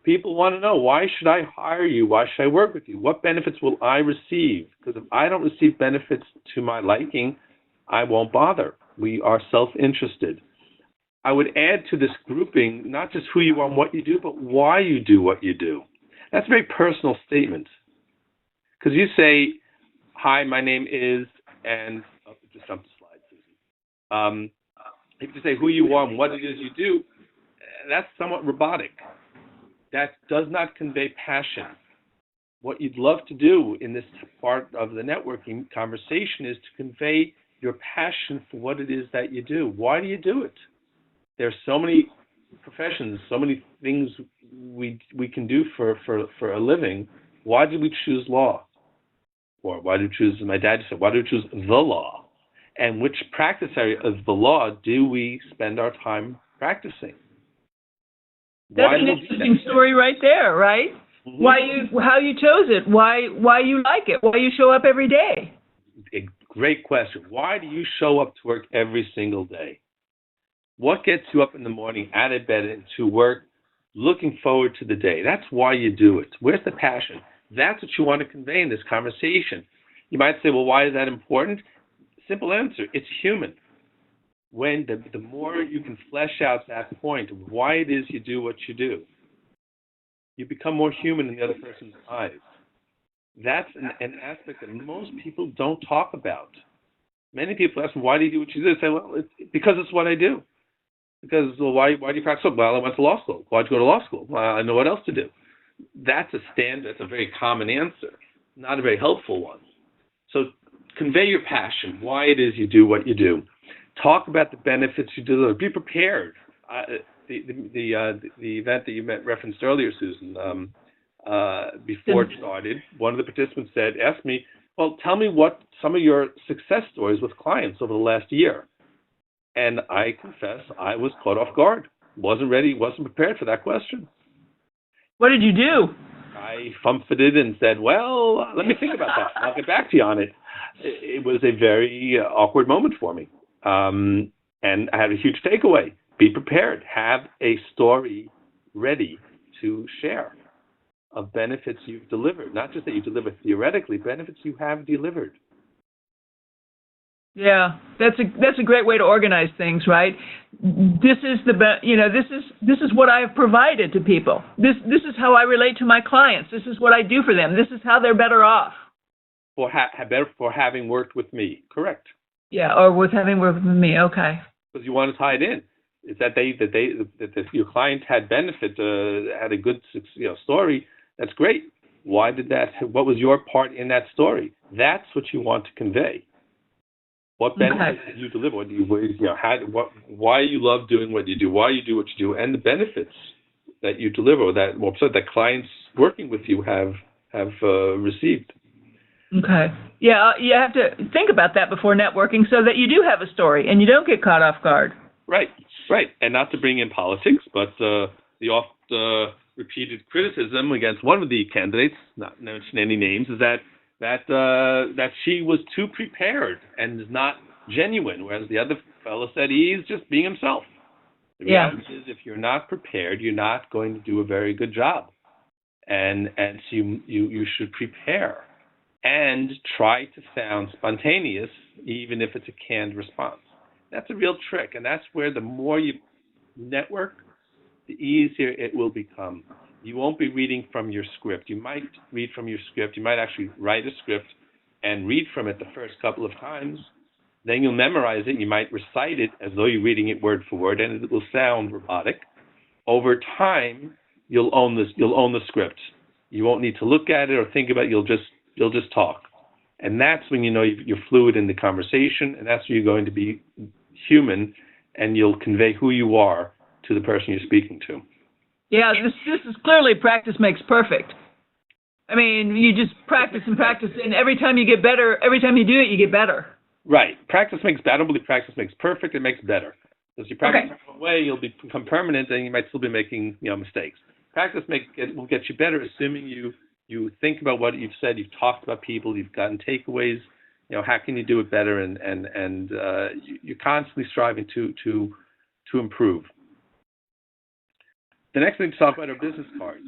People want to know, why should I hire you? Why should I work with you? What benefits will I receive? Because if I don't receive benefits to my liking, I won't bother. We are self-interested. I would add to this grouping not just who you are and what you do, but why you do what you do. That's a very personal statement. Because you say, hi, my name is, and just jump the slide, Susan. If you say who you are and what it is you do, that's somewhat robotic. That does not convey passion. What you'd love to do in this part of the networking conversation is to convey your passion for what it is that you do. Why do you do it? There are so many professions, so many things we can do for a living. Why did we choose law? Or why did we choose, my dad said, why do we choose the law? And which practice area of the law do we spend our time practicing? That's an interesting story right there, right? Mm-hmm. How you chose it, why you like it, why you show up every day. A great question. Why do you show up to work every single day? What gets you up in the morning, out of bed, and to work, looking forward to the day? That's why you do it. Where's the passion? That's what you want to convey in this conversation. You might say, well, why is that important? Simple answer, it's human. When the more you can flesh out that point of why it is you do what you do, you become more human in the other person's eyes. That's an aspect that most people don't talk about. Many people ask me, why do you do what you do? They say, well, because it's what I do. Because, well, why do you practice? Well, I went to law school. Why'd you go to law school? Well, I know what else to do. That's a very common answer, not a very helpful one. So convey your passion, why it is you do what you do. Talk about the benefits you deliver. Be prepared. The event that you referenced earlier, Susan, before it started, one of the participants asked me, well, tell me what some of your success stories with clients over the last year. And I confess I was caught off guard. Wasn't ready, wasn't prepared for that question. What did you do? I fumbfetted and said, well, let me think about that. I'll get back to you on it. It was a very awkward moment for me. And I had a huge takeaway. Be prepared. Have a story ready to share of benefits you've delivered. Not just that you deliver theoretically, benefits you have delivered. Yeah, that's a great way to organize things, right? This is this is what I have provided to people. This is how I relate to my clients. This is what I do for them. This is how they're better off. For having worked with me, correct? Yeah, or with having worked with me. Okay. Because you want to tie it in. Is that your client had benefit, had a good story. That's great. Why did that? What was your part in that story? That's what you want to convey. What benefits did you deliver? Why you love doing what you do? Why you do what you do? And the benefits that you deliver, that clients working with you have received. Okay. Yeah, you have to think about that before networking so that you do have a story and you don't get caught off guard. Right. And not to bring in politics, but the oft repeated criticism against one of the candidates, not mention any names, is that she was too prepared and is not genuine, whereas the other fellow said he's just being himself. The reality is, if you're not prepared, you're not going to do a very good job, and so you should prepare and try to sound spontaneous, even if it's a canned response. That's a real trick, and that's where the more you network, the easier it will become. You won't be reading from your script. You might read from your script. You might actually write a script and read from it the first couple of times. Then you'll memorize it. You might recite it as though you're reading it word for word, and it will sound robotic. Over time, you'll own the script. You won't need to look at it or think about it. You'll just talk. And that's when you know you're fluid in the conversation, and that's when you're going to be human, and you'll convey who you are to the person you're speaking to. Yeah, this is clearly practice makes perfect. I mean, you just practice and practice, and every time you get better, every time you do it, you get better. Right. Practice makes better. I don't believe practice makes perfect. It makes better. As you practice one way, you'll become permanent, and you might still be making mistakes. Practice will get you better, assuming you think about what you've said, you've talked about people, you've gotten takeaways. How can you do it better? And you're constantly striving to improve. The next thing to talk about are business cards.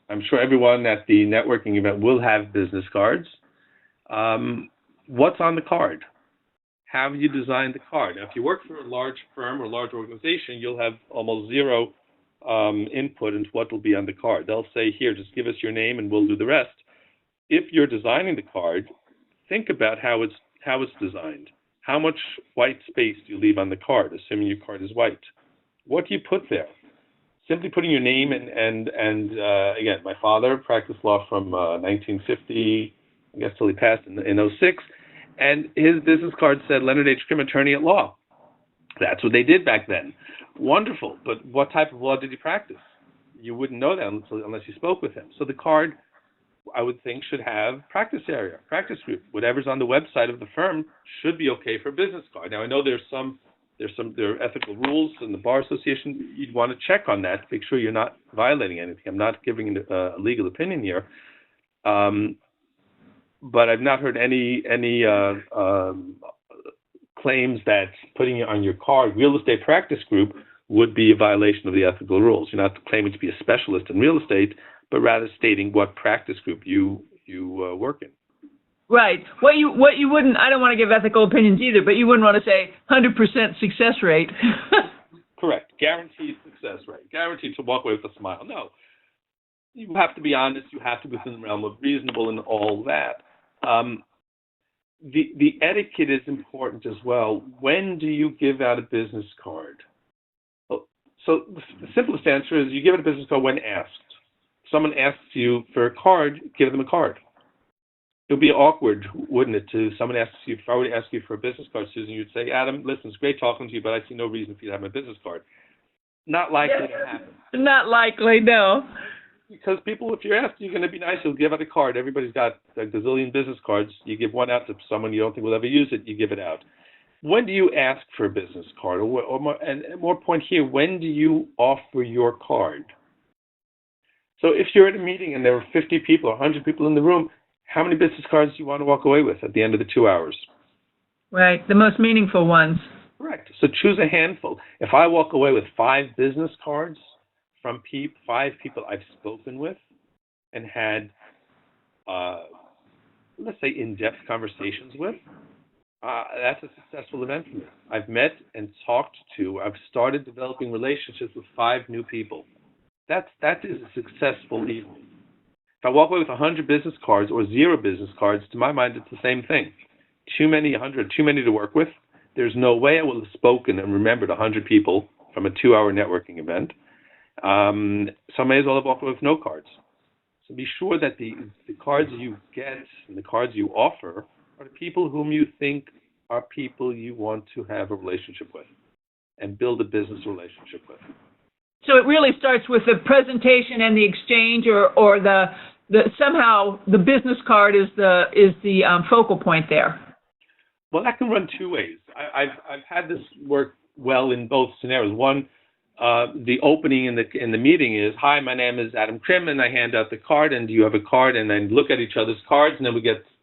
I'm sure everyone at the networking event will have business cards. What's on the card? How have you designed the card? Now, if you work for a large firm or large organization, you'll have almost zero input into what will be on the card. They'll say, here, just give us your name and we'll do the rest. If you're designing the card, think about how it's designed. How much white space do you leave on the card, assuming your card is white? What do you put there? Simply putting your name and again, my father practiced law from 1950, I guess till he passed in '06, and his business card said Leonard H. Krim, attorney at law. That's what they did back then. Wonderful, but what type of law did he practice? You wouldn't know that unless you spoke with him. So the card, I would think, should have practice area, practice group. Whatever's on the website of the firm should be okay for a business card. Now, I know there are ethical rules in the Bar Association. You'd want to check on that to make sure you're not violating anything. I'm not giving a legal opinion here, but I've not heard any claims that putting it on your card, real estate practice group, would be a violation of the ethical rules. You're not claiming to be a specialist in real estate, but rather stating what practice group you work in. Right. What you wouldn't, I don't want to give ethical opinions either, but you wouldn't want to say 100% success rate. Correct. Guaranteed success rate. Guaranteed to walk away with a smile. No. You have to be honest. You have to be within the realm of reasonable and all that. The etiquette is important as well. When do you give out a business card? So the simplest answer is you give out a business card when asked. Someone asks you for a card, give them a card. It would be awkward, wouldn't it, to someone asks you, if I were to ask you for a business card, Susan, you'd say, Adam, listen, it's great talking to you, but I see no reason for you to have my business card. Not likely to happen. Not likely, no. Because people, if you're asked, you're going to be nice, you'll give out a card. Everybody's got a gazillion business cards. You give one out to someone you don't think will ever use it, you give it out. When do you ask for a business card? Or more point here, when do you offer your card? So if you're at a meeting and there are 50 people or 100 people in the room, how many business cards do you want to walk away with at the end of the 2 hours? Right, the most meaningful ones. Correct. So choose a handful. If I walk away with 5 business cards from 5 people I've spoken with and had, let's say, in-depth conversations with, that's a successful event for me. I've met and talked to, I've started developing relationships with 5 new people. That is a successful evening. If I walk away with 100 business cards or 0 business cards, to my mind, it's the same thing. 100 too many to work with. There's no way I will have spoken and remembered 100 people from a 2-hour networking event. So I may as well have walked away with no cards. So be sure that the cards you get and the cards you offer are the people whom you think are people you want to have a relationship with and build a business relationship with. So it really starts with the presentation and the exchange, or the somehow the business card is the focal point there. Well, that can run 2 ways. I've had this work well in both scenarios. One, the opening in the meeting is, hi, my name is Adam Krim, and I hand out the card, and do you have a card? And then look at each other's cards, and then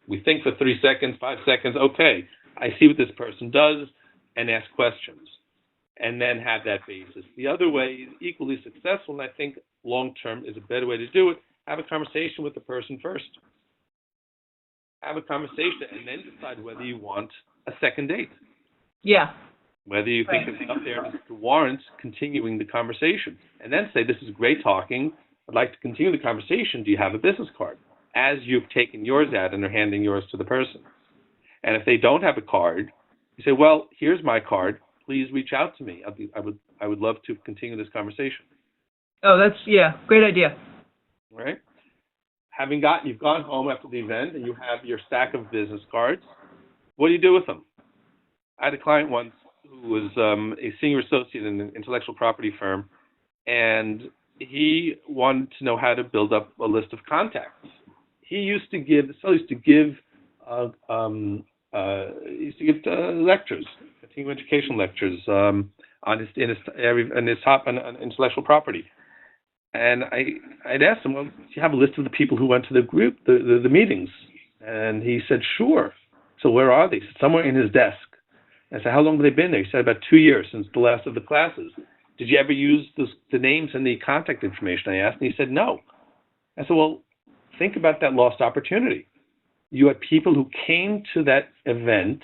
we think for 3 seconds, 5 seconds, okay, I see what this person does, and ask questions, and then have that basis. The other way is equally successful, and I think long-term is a better way to do it. Have a conversation with the person first. Have a conversation, and then decide whether you want a second date. Yeah. Whether you think it's up there to warrant continuing the conversation. And then say, this is great talking. I'd like to continue the conversation. Do you have a business card? As you've taken yours out and are handing yours to the person. And if they don't have a card, you say, well, here's my card. Please reach out to me. I would love to continue this conversation. Oh, great idea. All right. You've gone home after the event and you have your stack of business cards. What do you do with them? I had a client once who was a senior associate in an intellectual property firm, and he wanted to know how to build up a list of contacts. He used to give lectures, continuing education lectures on intellectual property. And I'd asked him, well, do you have a list of the people who went to the group, the meetings? And he said, sure. So where are they? He said, somewhere in his desk. I said, how long have they been there? He said, about 2 years, since the last of the classes. did you ever use the names and the contact information? I asked, and he said no. I said, well, think about that lost opportunity. You had people who came to that event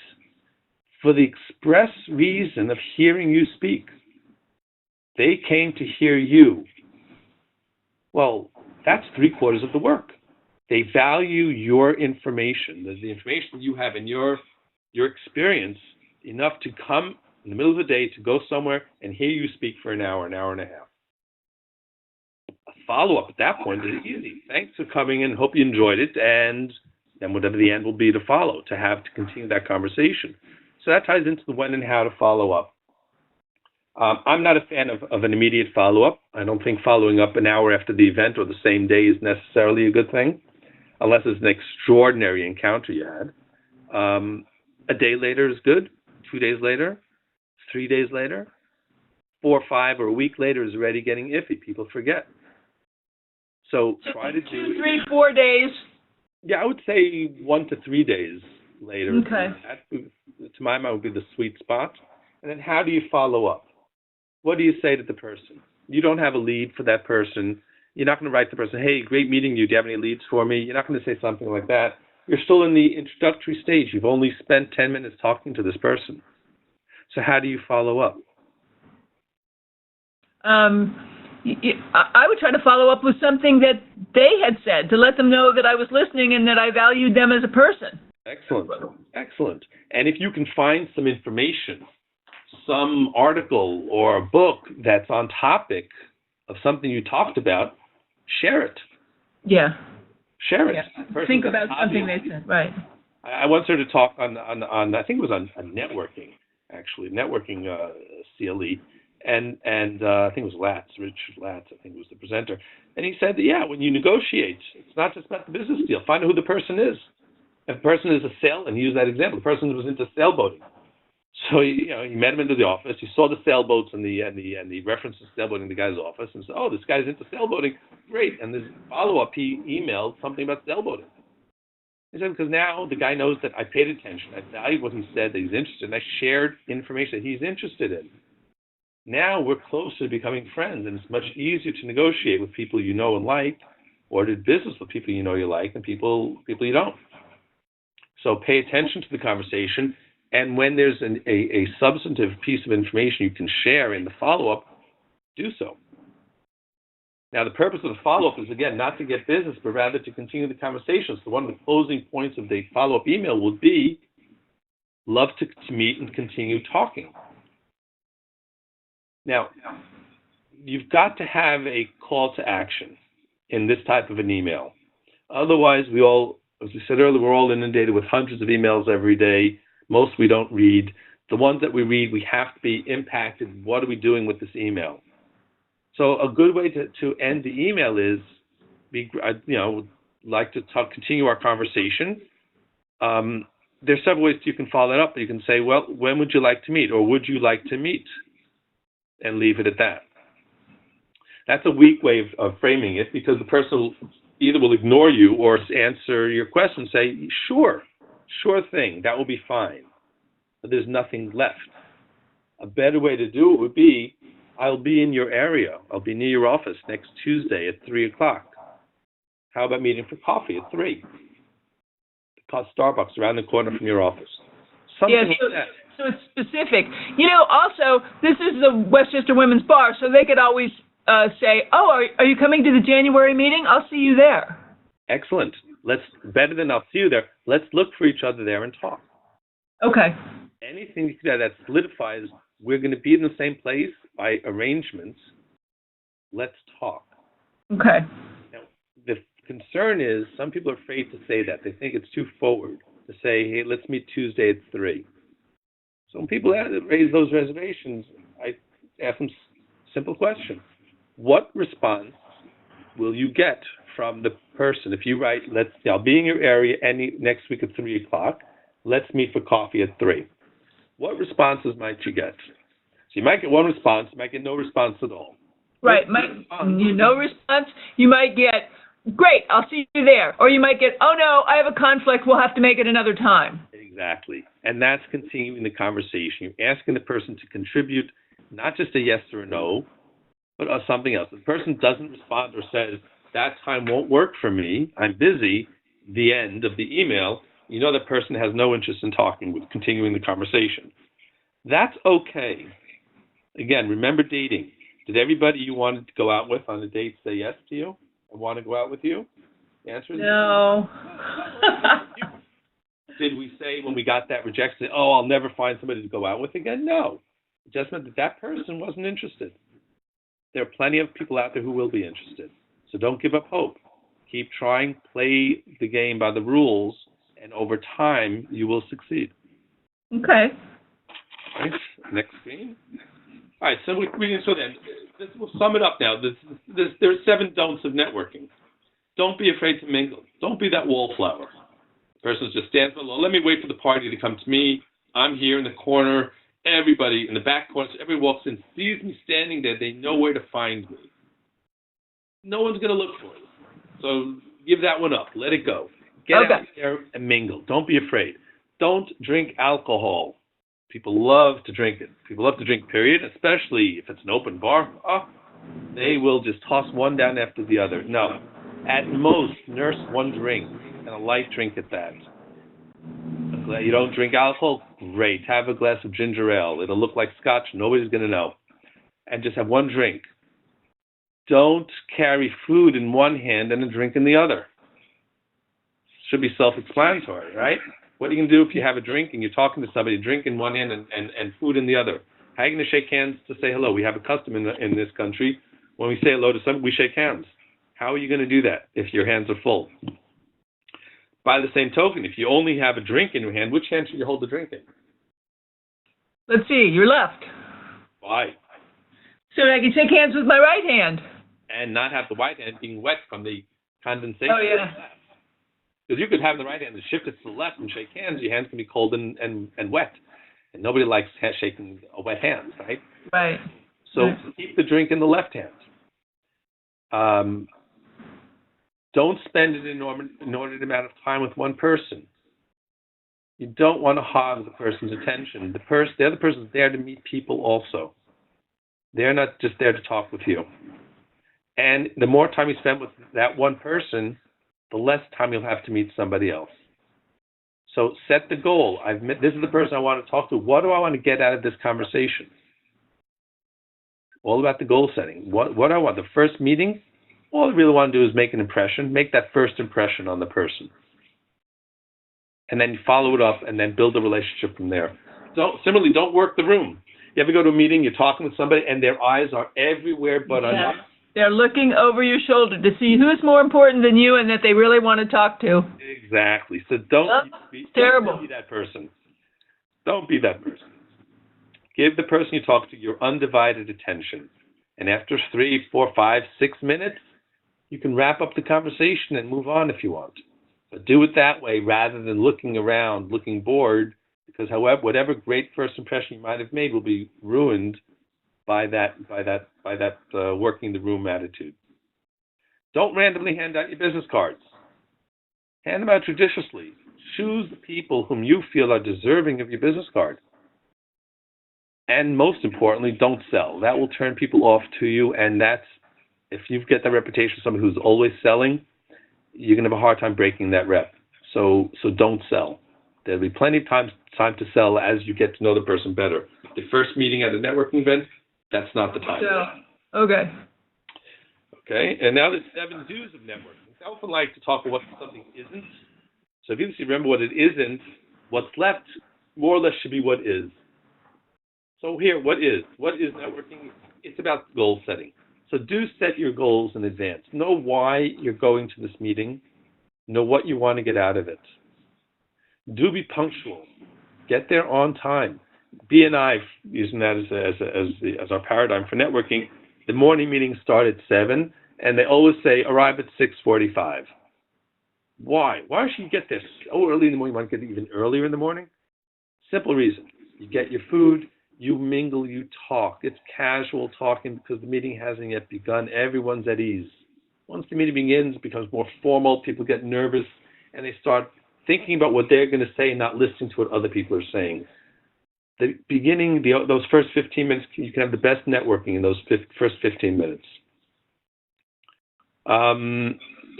for the express reason of hearing you speak. They came to hear you. Well, that's 3/4 of the work. They value your information, the information you have in your experience, enough to come in the middle of the day to go somewhere and hear you speak for an hour and a half. A follow-up at that point is easy. Thanks for coming in. Hope you enjoyed it. And then whatever the end will be to follow, to continue that conversation. So that ties into the when and how to follow up. I'm not a fan of an immediate follow-up. I don't think following up an hour after the event or the same day is necessarily a good thing, unless it's an extraordinary encounter you had. A day later is good. 2 days later, 3 days later, 4 or 5 or a week later is already getting iffy. People forget. So try to do 2, 3, 4 days. Yeah, I would say 1 to 3 days later. Okay. That, to my mind, would be the sweet spot. And then how do you follow up? What do you say to the person? You don't have a lead for that person. You're not going to write to the person, hey, great meeting you. Do you have any leads for me? You're not going to say something like that. You're still in the introductory stage. You've only spent 10 minutes talking to this person. So how do you follow up? I would try to follow up with something that they had said to let them know that I was listening and that I valued them as a person. Excellent. Excellent. And if you can find some information, some article or a book that's on topic of something you talked about, share it. Yeah. Share it. Yeah. Think about something they said. Right. I once heard a talk on I think it was on networking, actually, networking CLE. And I think it was Latz, Richard Latz, I think was the presenter. And he said that, yeah, when you negotiate, it's not just about the business deal. Find out who the person is. If the person is a sail, and he used that example, the person was into sailboating. So he met him into the office. He saw the sailboats and the reference to sailboating in the guy's office, and said, oh, this guy's into sailboating. Great. And this follow-up, he emailed something about sailboating. He said, because now the guy knows that I paid attention. I valued what he said, that he's interested in. I shared information that he's interested in. Now we're closer to becoming friends, and it's much easier to negotiate with people you know and like, or to do business with people you know you like and people you don't. So pay attention to the conversation, and when there's a substantive piece of information you can share in the follow-up, do so. Now, the purpose of the follow-up is, again, not to get business, but rather to continue the conversation. So one of the closing points of the follow-up email will be, love to meet and continue talking. Now, you've got to have a call to action in this type of an email. Otherwise, we all, as we said earlier, we're all inundated with hundreds of emails every day. Most we don't read. The ones that we read, we have to be impacted. What are we doing with this email? So a good way to end the email is, like to continue our conversation. There's several ways you can follow that up. You can say, well, when would you like to meet? Or would you like to meet? And leave it at that. That's a weak way of framing it, because the person either will ignore you or answer your question, say, sure thing, that will be fine. But there's nothing left. A better way to do it would be, I'll be in your area. I'll be near your office next Tuesday at 3 o'clock. How about meeting for coffee at 3? Because Starbucks around the corner from your office. Something like that. So it's specific. Also, this is the Westchester Women's Bar, so they could always say, oh, are you coming to the January meeting? I'll see you there. Excellent. Better than I'll see you there, let's look for each other there and talk. Okay. Anything that solidifies we're going to be in the same place by arrangements, let's talk. Okay. Now, the concern is some people are afraid to say that. They think it's too forward to say, hey, let's meet Tuesday at 3. So when people raise those reservations, I ask them a simple question. What response will you get from the person if you write, I'll be in your area next week at 3 o'clock. Let's meet for coffee at 3. What responses might you get? So you might get one response. You might get no response at all. Right. No response. You might get, great, I'll see you there. Or you might get, oh, no, I have a conflict. We'll have to make it another time. Exactly. And that's continuing the conversation. You're asking the person to contribute not just a yes or a no, but something else. If the person doesn't respond or says, that time won't work for me, I'm busy, the end of the email, you know that person has no interest in continuing the conversation. That's okay. Again, remember dating. Did everybody you wanted to go out with on a date say yes to you and want to go out with you? The answer is no. Did we say when we got that rejection, oh, I'll never find somebody to go out with again? No. It just meant that person wasn't interested. There are plenty of people out there who will be interested. So don't give up hope. Keep trying, play the game by the rules, and over time, you will succeed. Okay. Right? Next screen. All right, so we'll sum it up now. There's 7 don'ts of networking. Don't be afraid to mingle. Don't be that wallflower. The person just stands alone. Let me wait for the party to come to me. I'm here in the corner. Everybody in the back corner, so everybody walks in, sees me standing there. They know where to find me. No one's going to look for you. So give that one up. Let it go. Get out there and mingle. Don't be afraid. Don't drink alcohol. People love to drink it. People love to drink, period, especially if it's an open bar. Oh, they will just toss one down after the other. No. At most, nurse one drink, and a light drink at that. You don't drink alcohol? Great. Have a glass of ginger ale. It'll look like scotch. Nobody's going to know. And just have one drink. Don't carry food in one hand and a drink in the other. Should be self-explanatory, right? What are you going to do if you have a drink and you're talking to somebody, drink in one hand and food in the other? How are you going to shake hands to say hello? We have a custom in this country. When we say hello to somebody, we shake hands. How are you going to do that if your hands are full? By the same token, if you only have a drink in your hand, which hand should you hold the drink in? Let's see, your left. Why? So I can shake hands with my right hand. And not have the right hand being wet from the condensation. Oh, yeah. Because you could have the right hand and shift it to the left and shake hands. Your hands can be cold and wet. And nobody likes shaking a wet hand, right? Right. So keep the drink in the left hand. Don't spend an inordinate amount of time with one person. You don't want to hog the person's attention. The other person's there to meet people also. They're not just there to talk with you. And the more time you spend with that one person, the less time you'll have to meet somebody else. So set the goal. This is the person I want to talk to. What do I want to get out of this conversation? All about the goal setting. What do I want? The first meeting? All I really want to do is make an impression, make that first impression on the person. And then follow it up and then build a relationship from there. Similarly, don't work the room. You ever go to a meeting, you're talking with somebody, and their eyes are everywhere but on you? They're looking over your shoulder to see who's more important than you and that they really want to talk to. Exactly. So don't be that person. Don't be that person. Give the person you talk to your undivided attention. And after 3, 4, 5, 6 minutes, you can wrap up the conversation and move on if you want. But do it that way rather than looking around, looking bored, because whatever great first impression you might have made will be ruined by that working the room attitude. Don't randomly hand out your business cards. Hand them out judiciously. Choose the people whom you feel are deserving of your business card. And most importantly, don't sell. That will turn people off to you, and if you get the reputation of someone who's always selling, you're going to have a hard time breaking that rep. So don't sell. There'll be plenty of time to sell as you get to know the person better. The first meeting at a networking event, that's not the time. Okay. Okay, and now the 7 do's of networking. I often like to talk about what something isn't. So if you remember what it isn't, what's left more or less should be what is. So here, what is? What is networking? It's about goal setting. So do set your goals in advance. Know why you're going to this meeting. Know what you want to get out of it. Do be punctual. Get there on time. B&I, using that as our paradigm for networking, the morning meetings start at 7, and they always say arrive at 6:45. Why? Why should you get there so early in the morning? You want to get even earlier in the morning? Simple reason. You get your food, you mingle, you talk. It's casual talking because the meeting hasn't yet begun. Everyone's at ease. Once the meeting begins, it becomes more formal. People get nervous, and they start thinking about what they're going to say and not listening to what other people are saying. the beginning, those first 15 minutes, you can have the best networking in those first 15 minutes.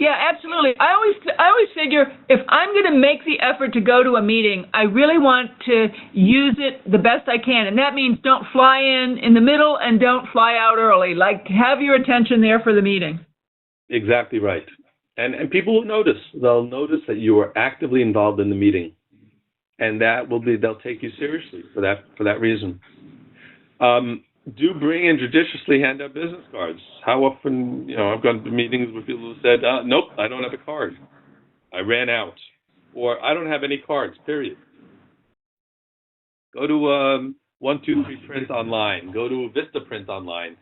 Yeah, absolutely. I always figure if I'm going to make the effort to go to a meeting, I really want to use it the best I can, and that means don't fly in the middle and don't fly out early. Like, have your attention there for the meeting. Exactly right. And people will notice. They'll notice that you are actively involved in the meeting, and they'll take you seriously for that reason. Do bring and judiciously hand out business cards. How often, I've gone to meetings with people who said, nope, I don't have a card. I ran out. Or I don't have any cards, period. Go to 123 Print online. Go to Vistaprint online.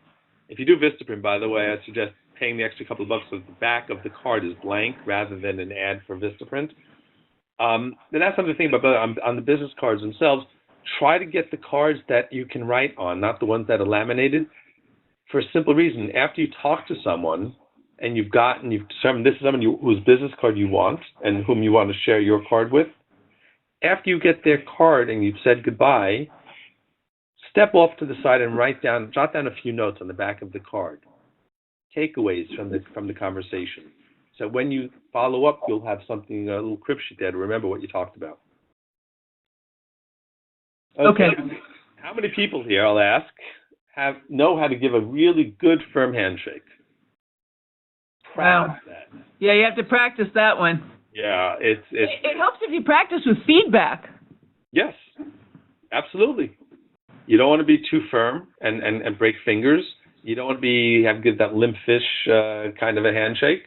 If you do Vistaprint, by the way, I suggest paying the extra couple of bucks so the back of the card is blank rather than an ad for Vistaprint. And that's something to think about on the business cards themselves. Try to get the cards that you can write on, not the ones that are laminated, for a simple reason. After you talk to someone and you've determined this is someone whose business card you want and whom you want to share your card with, after you get their card and you've said goodbye, step off to the side and jot down a few notes on the back of the card, takeaways from the conversation. So when you follow up, you'll have a little crib sheet there to remember what you talked about. Okay. How many people here, I'll ask, know how to give a really good firm handshake? Practice that. Yeah, you have to practice that one. Yeah, it helps if you practice with feedback. Yes, absolutely. You don't want to be too firm and break fingers. You don't want to give that limp fish kind of a handshake.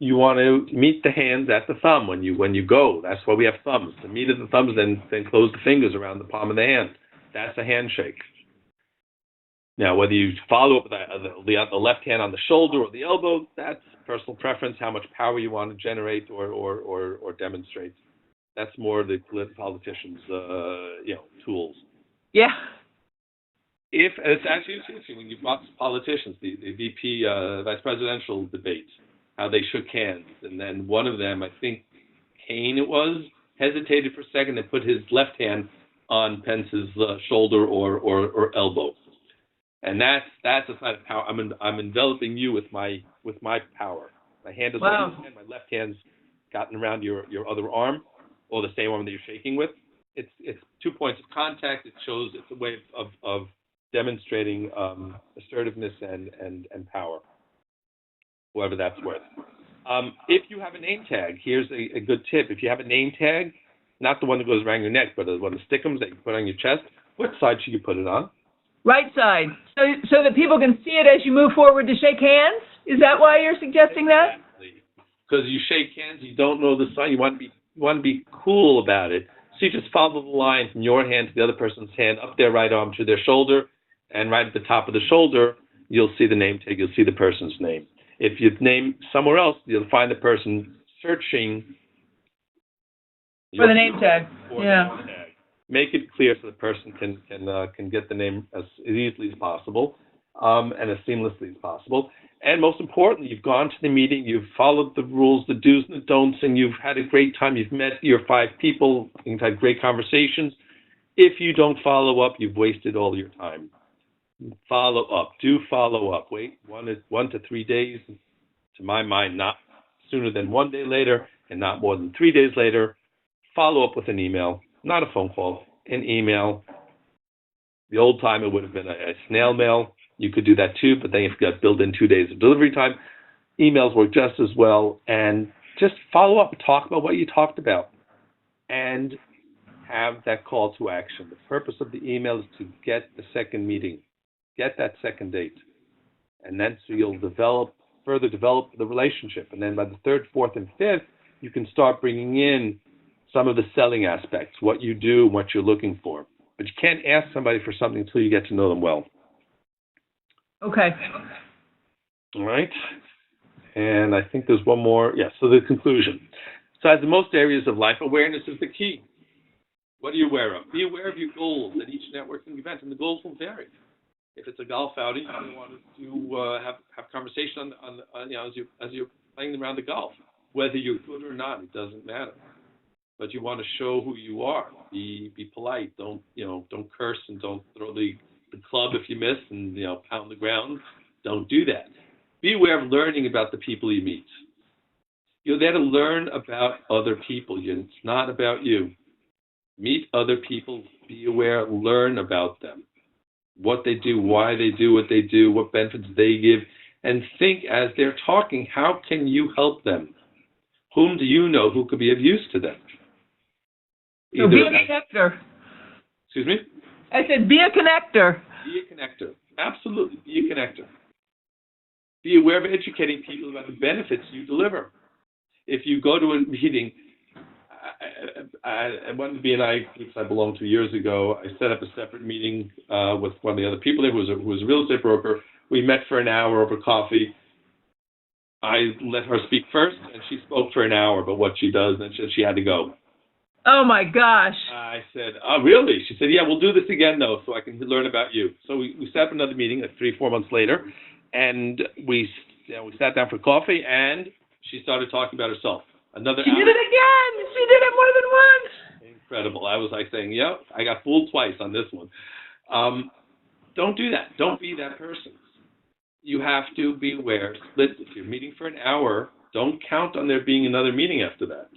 You want to meet the hands at the thumb when you go. That's why we have thumbs. To meet at the thumbs, then close the fingers around the palm of the hand. That's a handshake. Now, whether you follow up with the left hand on the shoulder or the elbow, that's personal preference. How much power you want to generate or demonstrate. That's more the politicians' tools. Yeah. It's actually interesting when you've got politicians, the VP vice presidential debates, how they shook hands, and then one of them, I think Kane it was, hesitated for a second and put his left hand on Pence's shoulder or elbow, and that's a sign of power. I'm enveloping you with my power. My hand is on your hand, my left hand's gotten around your other arm, or the same arm that you're shaking with. It's 2 points of contact. It's a way of demonstrating assertiveness and power, whatever that's worth. If you have a name tag, here's a good tip. If you have a name tag, not the one that goes around your neck, but one of the stickums that you put on your chest, what side should you put it on? Right side, so that people can see it as you move forward to shake hands? Is that why you're suggesting that? Exactly. Because you shake hands, you don't know the sign. You want to be cool about it. So you just follow the line from your hand to the other person's hand, up their right arm to their shoulder, and right at the top of the shoulder, you'll see the name tag. You'll see the person's name. If you name somewhere else, you'll find the person searching for the name tag. Yeah. The name tag. Make it clear so the person can get the name as easily as possible, and as seamlessly as possible. And most importantly, you've gone to the meeting, you've followed the rules, the do's and the don'ts, and you've had a great time. You've met your 5 people, you've had great conversations. If you don't follow up, you've wasted all your time. Follow up. Do follow up. Wait 1 to 3 days. To my mind, not sooner than 1 day later, and not more than 3 days later. Follow up with an email, not a phone call, an email. The old time, it would have been a snail mail. You could do that too, but then you've got built in 2 days of delivery time. Emails work just as well, and just follow up. Talk about what you talked about, and have that call to action. The purpose of the email is to get the second meeting. Get that second date, and then so you'll further develop the relationship. And then by the 3rd, 4th, and 5th, you can start bringing in some of the selling aspects, what you do, what you're looking for. But you can't ask somebody for something until you get to know them well. Okay. All right. And I think there's one more. Yeah, so the conclusion. So as in most areas of life, awareness is the key. What are you aware of? Be aware of your goals at each networking event, and the goals will vary. If it's a golf outing, you want to have conversation on as you're playing around the golf. Whether you're good or not, it doesn't matter. but you want to show who you are. Be polite. Don't curse, and don't throw the club if you miss, and pound the ground. Don't do that. Be aware of learning about the people you meet. You're there to learn about other people. It's not about you. Meet other people. Be aware. Learn about them. What they do, why they do what they do, what benefits they give, and think as they're talking, how can you help them? Whom do you know who could be of use to them? So be a connector. Excuse me? I said be a connector. Be a connector. Absolutely, be a connector. Be aware of educating people about the benefits you deliver. If you go to a meeting, one of the BNI groups I belonged to years ago, I set up a separate meeting with one of the other people there who was a real estate broker. We met for an hour over coffee. I let her speak first, and she spoke for an hour about what she does, and she had to go. Oh, my gosh. I said, oh, really? She said, yeah, we'll do this again, though, so I can learn about you. So we set up another meeting 3-4 months later, and we sat down for coffee, and she started talking about herself. She did it again. She did it more than once. Incredible. I was like saying, yep, I got fooled twice on this one. Don't do that. Don't be that person. You have to be aware. If you're meeting for an hour, don't count on there being another meeting after that.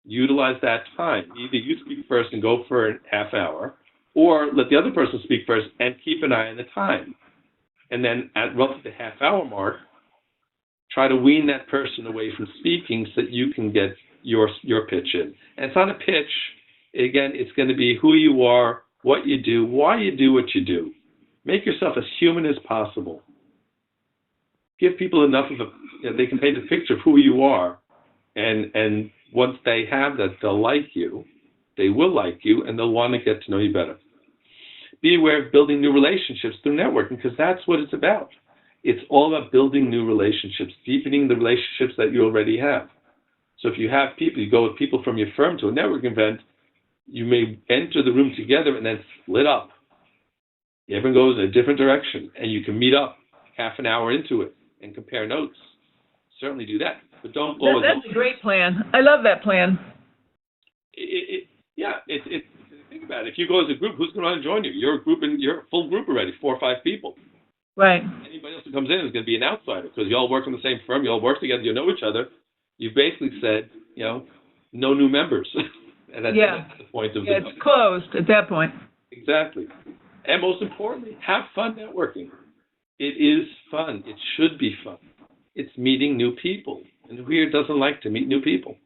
Utilize that time. Either you speak first and go for a half hour, or let the other person speak first and keep an eye on the time. And then at roughly the half-hour mark, try to wean that person away from speaking so that you can get your pitch in. And it's not a pitch. Again, it's going to be who you are, what you do, why you do what you do. Make yourself as human as possible. Give people enough of they can paint a picture of who you are. And once they have that, they'll like you. They will like you, and they'll want to get to know you better. Be aware of building new relationships through networking, because that's what it's about. It's all about building new relationships, deepening the relationships that you already have. So if you have people, you go with people from your firm to a networking event, you may enter the room together and then split up. Everyone goes in a different direction, and you can meet up half an hour into it and compare notes. Certainly do that, but don't always. That's a great plan. I love that plan. Think about it. If you go as a group, who's going to want to join you? You're a group, and you're a full group already, 4 or 5 people. Right. Anybody else who comes in is going to be an outsider because you all work in the same firm, you all work together, you know each other. You basically said, no new members. And that's the point of it's closed at that point. Exactly. And most importantly, have fun networking. It is fun. It should be fun. It's meeting new people. And who here doesn't like to meet new people?